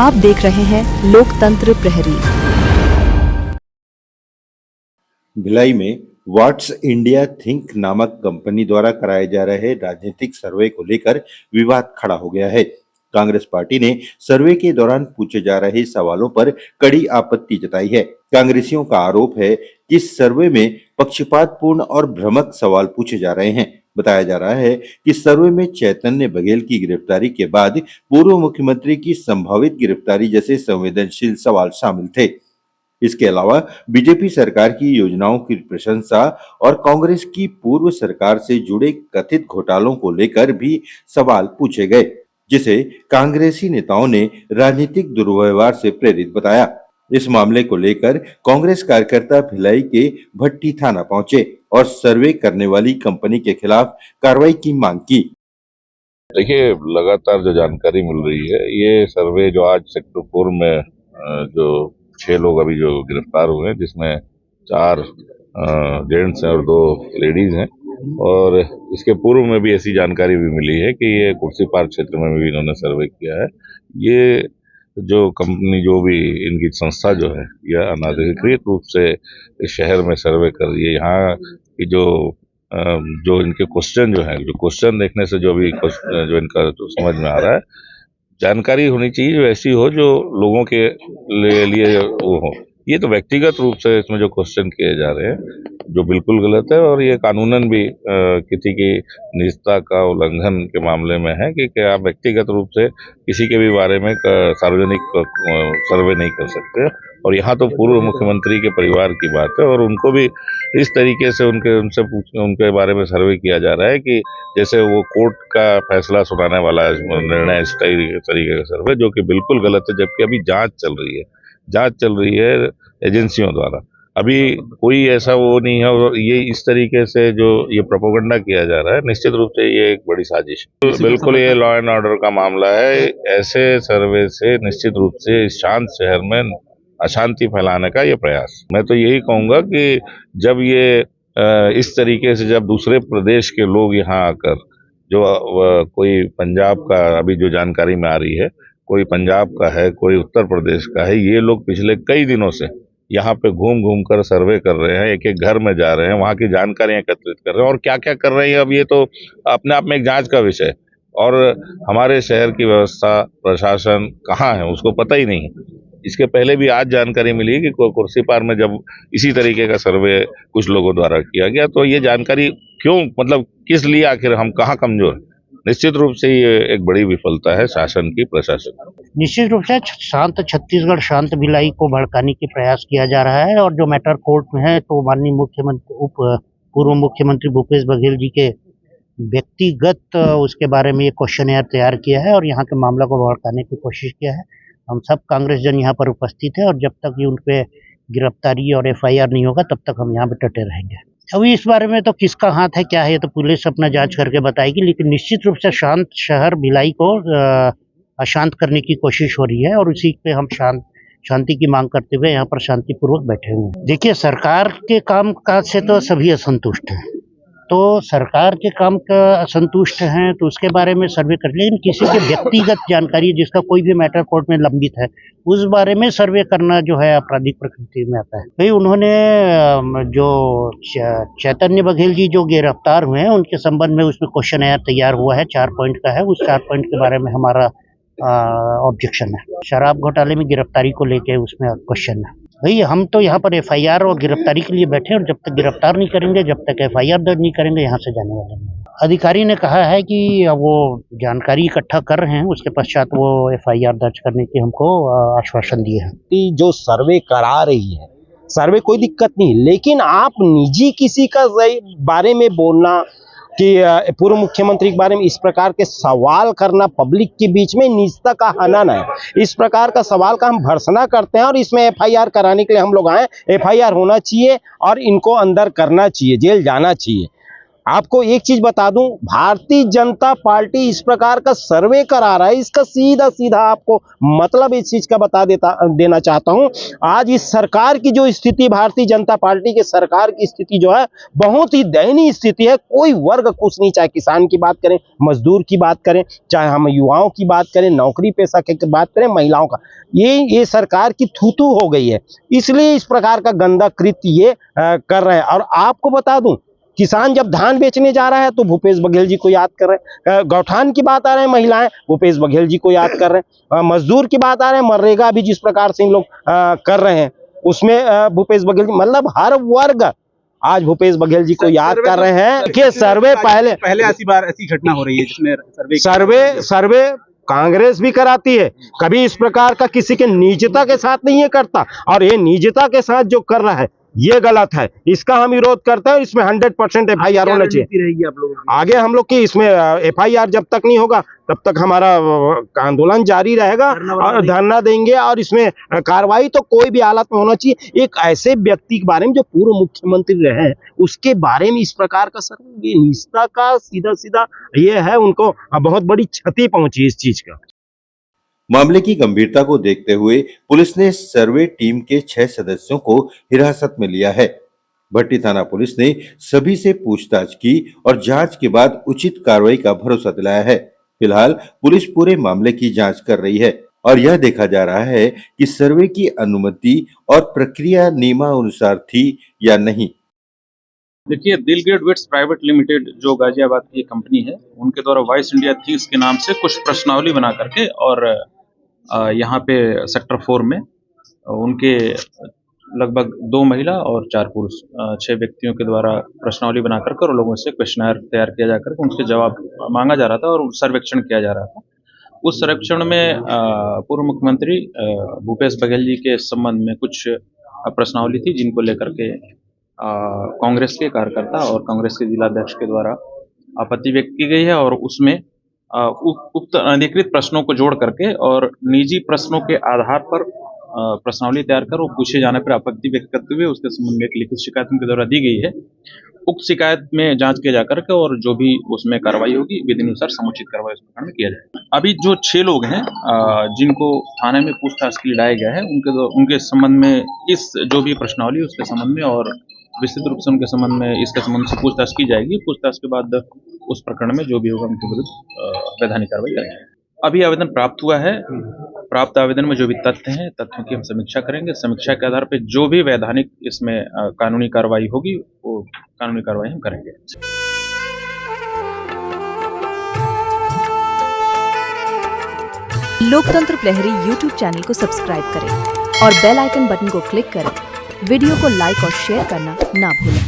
आप देख रहे हैं लोकतंत्र प्रहरी। भिलाई में व्हाट्स इंडिया थिंक नामक कंपनी द्वारा कराए जा रहे राजनीतिक सर्वे को लेकर विवाद खड़ा हो गया है। कांग्रेस पार्टी ने सर्वे के दौरान पूछे जा रहे सवालों पर कड़ी आपत्ति जताई है। कांग्रेसियों का आरोप है कि इस सर्वे में पक्षपातपूर्ण और भ्रामक सवाल पूछे जा रहे हैं। बताया जा रहा है कि सर्वे में चैतन्य बघेल की गिरफ्तारी के बाद पूर्व मुख्यमंत्री की संभावित गिरफ्तारी जैसे संवेदनशील सवाल शामिल थे। इसके अलावा बीजेपी सरकार की योजनाओं की प्रशंसा और कांग्रेस की पूर्व सरकार से जुड़े कथित घोटालों को लेकर भी सवाल पूछे गए, जिसे कांग्रेसी नेताओं ने राजनीतिक दुर्व्यवहार से प्रेरित बताया। इस मामले को लेकर कांग्रेस कार्यकर्ता भिलाई के भट्टी थाना पहुंचे और सर्वे करने वाली कंपनी के खिलाफ कार्रवाई की मांग की। देखिए, लगातार जो जानकारी मिल रही है, ये सर्वे जो आज सेक्टर 4 में जो 6 लोग अभी जो गिरफ्तार हुए हैं, जिसमें 4 जेंट्स हैं और 2 लेडीज हैं, और इसके पूर्व में भी ऐसी जानकारी भी मिली है कि ये कुर्सी पार क्षेत्र में भी इन्होंने सर्वे किया है। ये जो कंपनी, जो भी इनकी संस्था जो है, यह अनाधिकृत रूप से इस शहर में सर्वे कर रही है। यहाँ की जो इनके क्वेश्चन जो है, जो क्वेश्चन देखने से जो इनका जो समझ में आ रहा है, जानकारी होनी चाहिए जो ऐसी हो जो लोगों के लिए वो हो। ये तो व्यक्तिगत रूप से इसमें जो क्वेश्चन किए जा रहे हैं, जो बिल्कुल गलत है, और ये कानूनन भी किसी की निजता का उल्लंघन के मामले में है कि आप व्यक्तिगत रूप से किसी के भी बारे में सार्वजनिक सर्वे नहीं कर सकते। और यहाँ तो पूर्व मुख्यमंत्री के परिवार की बात है, और उनको भी इस तरीके से उनके बारे में सर्वे किया जा रहा है कि जैसे वो कोर्ट का फैसला सुनाने वाला निर्णय, इस तरीके का सर्वे, जो कि बिल्कुल गलत है। जबकि अभी जांच चल रही है एजेंसियों द्वारा। अभी कोई ऐसा वो नहीं है, और ये इस तरीके से जो ये प्रोपेगेंडा किया जा रहा है, निश्चित रूप से ये एक बड़ी साजिश है। बिल्कुल ये लॉ एंड ऑर्डर का मामला है। ऐसे सर्वे से निश्चित रूप से इस शांत शहर में अशांति फैलाने का ये प्रयास। मैं तो यही कहूंगा कि जब ये इस तरीके से जब दूसरे प्रदेश के लोग यहाँ आकर, जो कोई पंजाब का, अभी जो जानकारी में आ रही है, कोई पंजाब का है, कोई उत्तर प्रदेश का है, ये लोग पिछले कई दिनों से यहाँ पे घूम घूम कर सर्वे कर रहे हैं, एक एक घर में जा रहे हैं, वहाँ की जानकारियां एकत्रित कर रहे हैं, और क्या क्या कर रहे हैं अब ये तो अपने आप में एक जांच का विषय है। और हमारे शहर की व्यवस्था, प्रशासन कहाँ है, उसको पता ही नहीं है। इसके पहले भी आज जानकारी मिली कि कुर्सी पार में जब इसी तरीके का सर्वे कुछ लोगों द्वारा किया गया, तो ये जानकारी क्यों, मतलब किस लिए, आखिर हम कहाँ कमजोर हैं? निश्चित रूप से ये एक बड़ी विफलता है शासन की, प्रशासन। निश्चित रूप से शांत छत्तीसगढ़, शांत भिलाई को भड़काने की प्रयास किया जा रहा है। और जो मैटर कोर्ट में है, तो माननीय पूर्व मुख्यमंत्री भूपेश बघेल जी के व्यक्तिगत उसके बारे में ये क्वेश्चन तैयार किया है और यहाँ के मामला को भड़काने की कोशिश किया है। हम सब कांग्रेस जन यहाँ पर उपस्थित है, और जब तक ये उन पे गिरफ्तारी और FIR नहीं होगा, तब तक हम यहाँ पे डटे रहेंगे। अभी इस बारे में तो किसका हाथ है, क्या है, तो पुलिस अपना जांच करके बताएगी। लेकिन निश्चित रूप से शांत शहर भिलाई को अशांत करने की कोशिश हो रही है, और उसी पे हम शांति की मांग करते हुए यहाँ पर शांतिपूर्वक बैठे हुए हैं। देखिए, सरकार के काम काज से तो सभी असंतुष्ट हैं, तो सरकार के काम का असंतुष्ट हैं तो उसके बारे में सर्वे कर, लेकिन किसी के व्यक्तिगत जानकारी, जिसका कोई भी मैटर कोर्ट में लंबित है, उस बारे में सर्वे करना जो है आपराधिक प्रकृति में आता है। भाई, उन्होंने जो चैतन्य बघेल जी जो गिरफ्तार हुए हैं, उनके संबंध में उसमें क्वेश्चन तैयार हुआ है, 4 पॉइंट का है। उस 4 पॉइंट के बारे में हमारा ऑब्जेक्शन है। शराब घोटाले में गिरफ्तारी को लेके उसमें क्वेश्चन है। भाई, हम तो यहाँ पर FIR और गिरफ्तारी के लिए बैठे, और जब तक गिरफ्तार नहीं करेंगे, जब तक FIR दर्ज नहीं करेंगे, यहाँ से जाने वाले नहीं। अधिकारी ने कहा है कि वो जानकारी इकट्ठा कर रहे हैं, उसके पश्चात वो FIR दर्ज करने की हमको आश्वासन दिए हैं। जो सर्वे करा रही है, सर्वे कोई दिक्कत नहीं, लेकिन आप निजी किसी का बारे में बोलना कि पूर्व मुख्यमंत्री के बारे में इस प्रकार के सवाल करना पब्लिक के बीच में निजता का हनन है। इस प्रकार का सवाल का हम भर्त्सना करते हैं, और इसमें FIR कराने के लिए हम लोग आए। FIR होना चाहिए और इनको अंदर करना चाहिए, जेल जाना चाहिए। आपको एक चीज बता दूं, भारतीय जनता पार्टी इस प्रकार का सर्वे करा रहा है, इसका सीधा सीधा आपको मतलब इस चीज का देना चाहता हूं। आज इस सरकार की जो स्थिति, भारतीय जनता पार्टी के सरकार की स्थिति जो है बहुत ही दयनीय स्थिति है। कोई वर्ग खुश नहीं, चाहे किसान की बात करें, मजदूर की बात करें, चाहे हम युवाओं की बात करें, नौकरी पेशा की बात करें, महिलाओं का, ये सरकार की थूथू हो गई है, इसलिए इस प्रकार का गंदा कृत्य ये कर रहे हैं। और आपको बता दूं, किसान जब धान बेचने जा रहा है तो भूपेश बघेल जी को याद कर रहे हैं, गौठान की बात आ रहे हैं, महिलाएं भूपेश बघेल जी को याद कर रहे हैं, मजदूर की बात आ रहे हैं, मनरेगा भी जिस प्रकार से इन लोग कर रहे हैं उसमें भूपेश बघेल जी, मतलब हर वर्ग आज भूपेश बघेल जी को याद कर रहे हैं कि सर्वे पहले ऐसी घटना हो रही है जिसमें सर्वे कांग्रेस भी कराती है, कभी इस प्रकार का किसी के निजता के साथ नहीं है करता, और ये निजता के साथ जो कर रहा है ये गलत है, इसका हम विरोध करते हैं। इसमें 100% FIR होना चाहिए। आगे हम लोग की इसमें FIR जब तक नहीं होगा तब तक हमारा आंदोलन जारी रहेगा और धरना देंगे, और इसमें कार्रवाई तो कोई भी हालत में होना चाहिए। एक ऐसे व्यक्ति के बारे में जो पूर्व मुख्यमंत्री रहे, उसके बारे में इस प्रकार का सर्वे, ये निष्ठा का सीधा सीधा ये है, उनको बहुत बड़ी क्षति पहुंची इस चीज का। मामले की गंभीरता को देखते हुए पुलिस ने सर्वे टीम के 6 सदस्यों को हिरासत में लिया है। भट्टी थाना पुलिस ने सभी से पूछताछ की और जांच के बाद उचित कार्रवाई का भरोसा दिलाया है। फिलहाल पुलिस पूरे मामले की जांच कर रही है और यह देखा जा रहा है कि सर्वे की अनुमति और प्रक्रिया नियमानुसार थी या नहीं। देखिए, दिलगेट वेट्स प्राइवेट लिमिटेड जो गाजियाबाद की कंपनी है, उनके द्वारा वॉइस इंडिया थिंक्स के नाम से कुछ प्रश्नावली बना करके और यहाँ पे सेक्टर 4 में उनके लगभग 2 महिला और 4 पुरुष 6 व्यक्तियों के द्वारा प्रश्नावली बना करके और लोगों से क्वेश्चनर तैयार किया जाकर उनके जवाब मांगा जा रहा था और सर्वेक्षण किया जा रहा था। उस सर्वेक्षण में पूर्व मुख्यमंत्री भूपेश बघेल जी के संबंध में कुछ प्रश्नावली थी, जिनको लेकर के कांग्रेस के कार्यकर्ता और कांग्रेस के जिलाध्यक्ष के द्वारा आपत्ति व्यक्त की गई है, और उसमें उक्त अनधिकृत प्रश्नों को जोड़ करके और निजी प्रश्नों के आधार पर प्रश्नावली तैयार कर वो पूछे जाने पर आपत्ति व्यक्त करते हुए उसके संबंध में एक लिखित शिकायत उनके द्वारा दी गई है। उक्त शिकायत में जांच किया जाकर के और जो भी उसमें कार्रवाई होगी विधि अनुसार समुचित कार्रवाई उस प्रकार में किया जाएगा। अभी जो 6 लोग हैं जिनको थाने में पूछताछ के लिए लाया गया है, उनके संबंध में इस जो भी प्रश्नावली उसके संबंध में और विस्तृत रूप से उनके संबंध में इसके संबंध से पूछताछ की जाएगी। पूछताछ के बाद उस प्रकरण में जो भी होगा उनके विरुद्ध वैधानिक कार्रवाई करेंगे। अभी आवेदन प्राप्त हुआ है, प्राप्त आवेदन में जो भी तथ्य हैं, तथ्यों की हम समीक्षा करेंगे। समीक्षा के आधार पर जो भी वैधानिक इसमें कानूनी कार्रवाई होगी वो कानूनी कार्रवाई हम करेंगे। लोकतंत्र प्रहरी YouTube चैनल को सब्सक्राइब करें और बेल आइकन बटन को क्लिक करें। वीडियो को लाइक और शेयर करना ना भूलें।